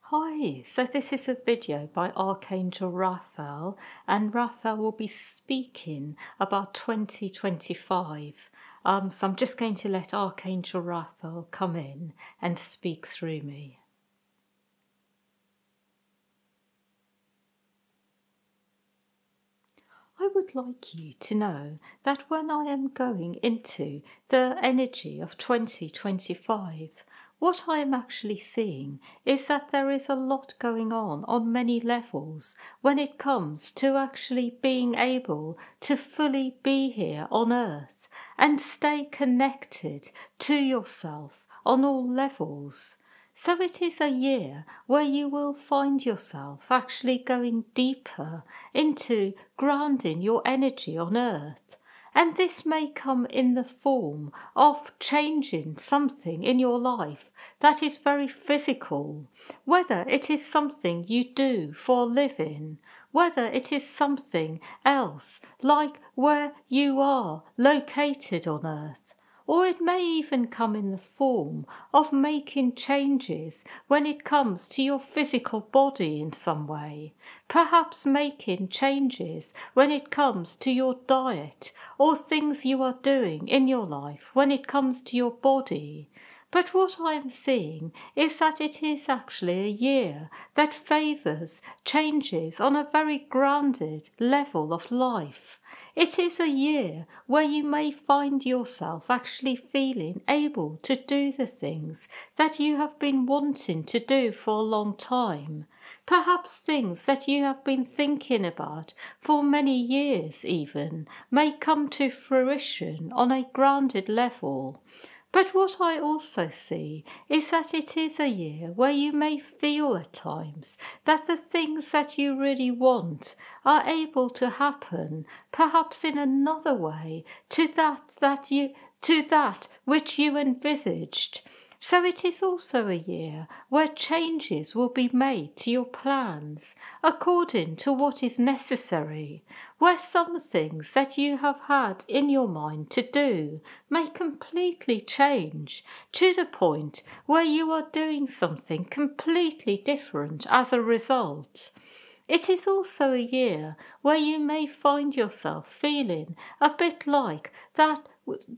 Hi, so this is a video by Archangel Raphael, and Raphael will be speaking about 2025. So I'm just going to let Archangel Raphael come in and speak through me. I would like you to know that when I am going into the energy of 2025, what I am actually seeing is that there is a lot going on many levels when it comes to actually being able to fully be here on Earth and stay connected to yourself on all levels. So it is a year where you will find yourself actually going deeper into grounding your energy on Earth. And this may come in the form of changing something in your life that is very physical, whether it is something you do for a living, whether it is something else like where you are located on Earth. Or it may even come in the form of making changes when it comes to your physical body in some way. Perhaps making changes when it comes to your diet or things you are doing in your life when it comes to your body. But what I am seeing is that it is actually a year that favours changes on a very grounded level of life. It is a year where you may find yourself actually feeling able to do the things that you have been wanting to do for a long time. Perhaps things that you have been thinking about for many years even may come to fruition on a grounded level. But what I also see is that it is a year where you may feel at times that the things that you really want are able to happen, perhaps in another way to that which you envisaged. So it is also a year where changes will be made to your plans according to what is necessary, where some things that you have had in your mind to do may completely change to the point where you are doing something completely different as a result. It is also a year where you may find yourself feeling a bit like that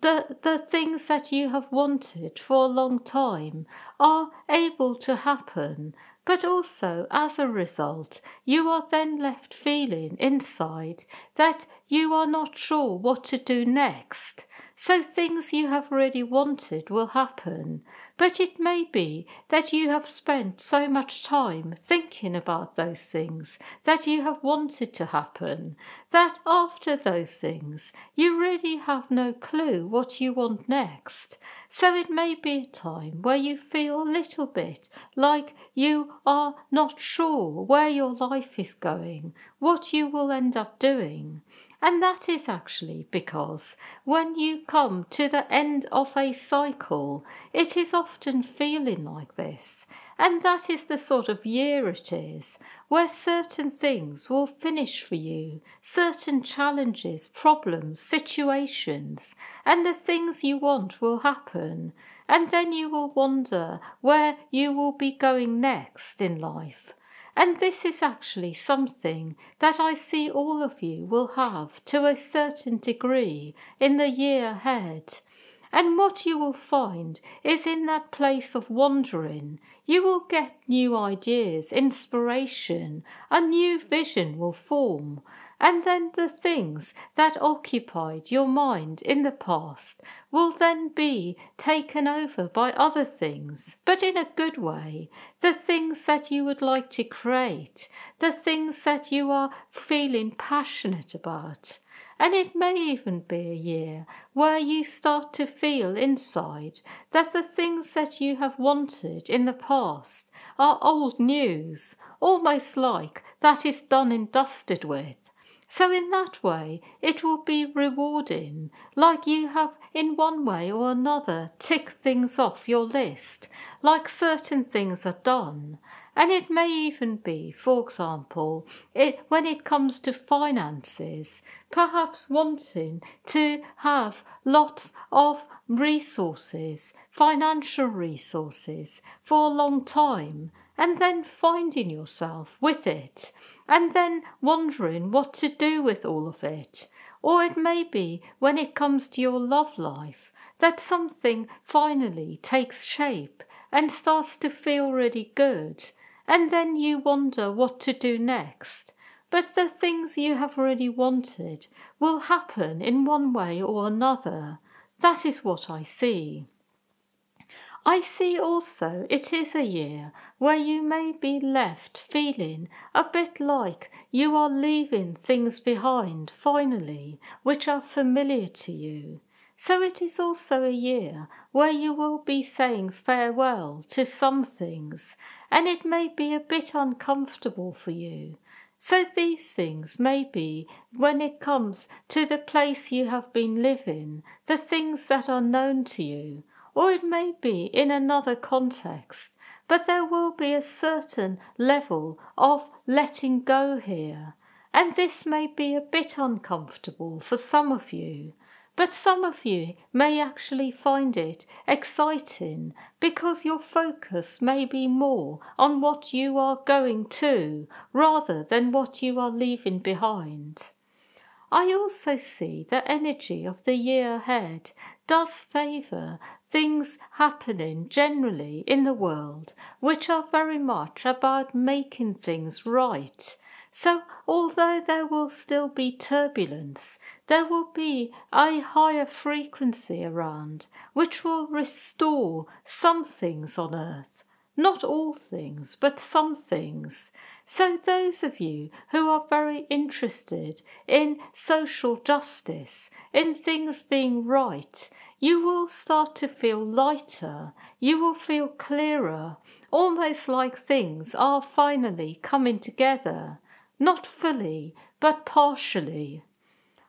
the things that you have wanted for a long time are able to happen, but also as a result you are then left feeling inside that you are not sure what to do next. So things you have really wanted will happen, but it may be that you have spent so much time thinking about those things that you have wanted to happen, that after those things you really have no clue what you want next. So it may be a time where you feel a little bit like you are not sure where your life is going, what you will end up doing. And that is actually because when you come to the end of a cycle, it is often feeling like this. And that is the sort of year it is, where certain things will finish for you, certain challenges, problems, situations, and the things you want will happen. And then you will wonder where you will be going next in life. And this is actually something that I see all of you will have to a certain degree in the year ahead. And what you will find is in that place of wandering, you will get new ideas, inspiration, a new vision will form. And then the things that occupied your mind in the past will then be taken over by other things, but in a good way. The things that you would like to create, the things that you are feeling passionate about. And it may even be a year where you start to feel inside that the things that you have wanted in the past are old news, almost like that is done and dusted with. So in that way, it will be rewarding, like you have in one way or another ticked things off your list, like certain things are done. And it may even be, for example, when it comes to finances, perhaps wanting to have lots of resources, financial resources, for a long time. and then finding yourself with it, and then wondering what to do with all of it. Or it may be when it comes to your love life that something finally takes shape and starts to feel really good, and then you wonder what to do next. But the things you have really wanted will happen in one way or another. That is what I see. I see also it is a year where you may be left feeling a bit like you are leaving things behind finally, which are familiar to you. So it is also a year where you will be saying farewell to some things, and it may be a bit uncomfortable for you. So these things may be when it comes to the place you have been living, the things that are known to you, or it may be in another context, but there will be a certain level of letting go here, and this may be a bit uncomfortable for some of you. But some of you may actually find it exciting because your focus may be more on what you are going to rather than what you are leaving behind. I also see the energy of the year ahead does favour things happening generally in the world which are very much about making things right. So although there will still be turbulence, there will be a higher frequency around which will restore some things on earth. Not all things, but some things. So those of you who are very interested in social justice, in things being right, you will start to feel lighter, you will feel clearer, almost like things are finally coming together. Not fully, but partially.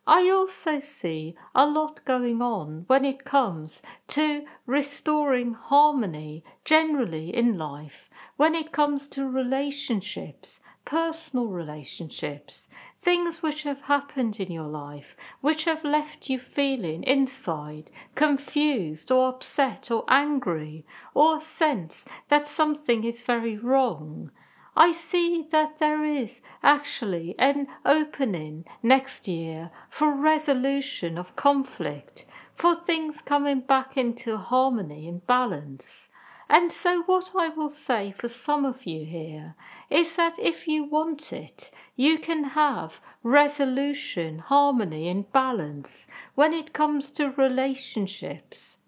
I also see a lot going on when it comes to restoring harmony generally in life, when it comes to relationships, personal relationships, things which have happened in your life, which have left you feeling inside confused or upset or angry, or a sense that something is very wrong. I see that there is actually an opening next year for resolution of conflict, for things coming back into harmony and balance. And so what I will say for some of you here is that if you want it, you can have resolution, harmony and balance when it comes to relationships.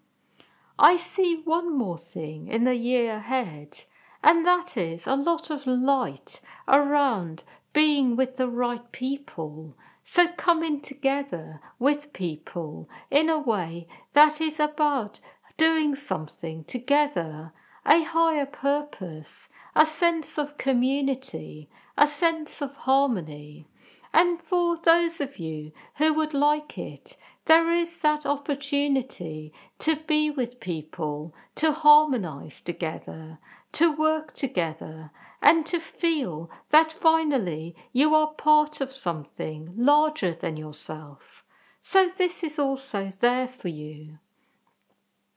I see one more thing in the year ahead, and that is a lot of light around being with the right people. So coming together with people in a way that is about doing something together, a higher purpose, a sense of community, a sense of harmony. And for those of you who would like it, there is that opportunity to be with people, to harmonise together, to work together, and to feel that finally you are part of something larger than yourself. So this is also there for you.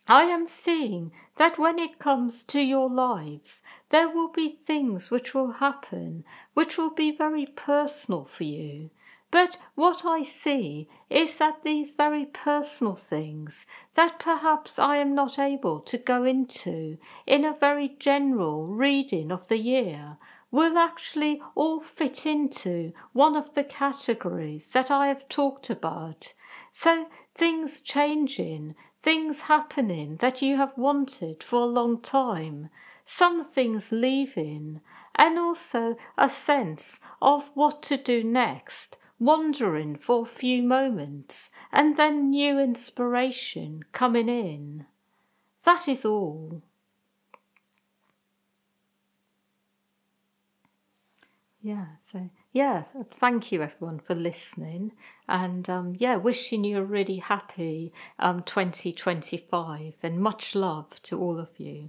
I am seeing that when it comes to your lives, there will be things which will happen, which will be very personal for you. But what I see is that these very personal things that perhaps I am not able to go into in a very general reading of the year will actually all fit into one of the categories that I have talked about. So things changing, things happening that you have wanted for a long time, some things leaving, and also a sense of what to do next, wandering for a few moments, and then new inspiration coming in. That is all. Thank you everyone for listening, and wishing you a really happy 2025, and much love to all of you.